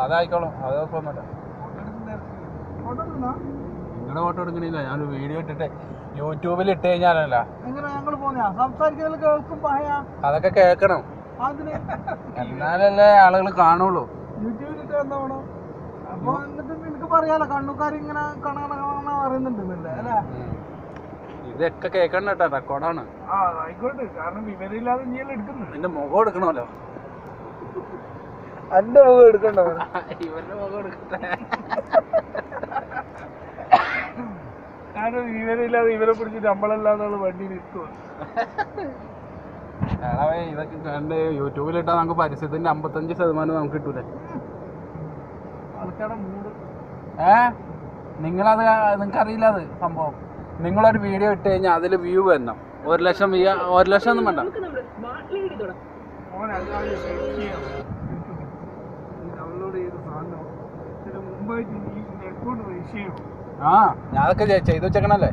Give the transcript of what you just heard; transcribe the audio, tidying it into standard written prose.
അതായിക്കോളും, അത് കുഴപ്പമൊന്നുമില്ല. നിങ്ങളുടെ ഫോട്ടോ എടുക്കണില്ല, ഞാൻ വീഡിയോ ഇട്ടിട്ട് യൂട്യൂബിൽ ഇട്ട് കഴിഞ്ഞാലല്ല അതൊക്കെ കേൾക്കണം, എന്നാലല്ലേ ആളുകൾ കാണുള്ളൂ. ഇതൊക്കെ കേൾക്കണം കേട്ടോ, റെക്കോർഡാണ്. എന്റെ മുഖം എടുക്കണമല്ലോ. എന്റെ മുഖം എടുക്കണ്ടോ? ഇവരുടെ മുഖം എടുക്കട്ടെ. കാരണം ഇവരില്ലാതെ ഇവരെ പിടിച്ചിട്ട് നമ്മളല്ലാതെ വണ്ടി നിൽക്കുക. ഇതൊക്കെ കണ്ട് യൂട്യൂബിലിട്ടാ നമുക്ക് പരസ്യത്തിന്റെ 55% നമുക്ക് കിട്ടൂലേ. നിങ്ങളത് നിങ്ങൾക്ക് അറിയില്ല അത് സംഭവം. നിങ്ങളൊരു വീഡിയോ ഇട്ട് കഴിഞ്ഞാൽ അതിൽ വ്യൂ വരണം. 1 ലക്ഷം 1 ലക്ഷം ഒന്നും വേണ്ട. ഞാൻ അതൊക്കെ ചെയ്തു വെച്ചേക്കണല്ലേ.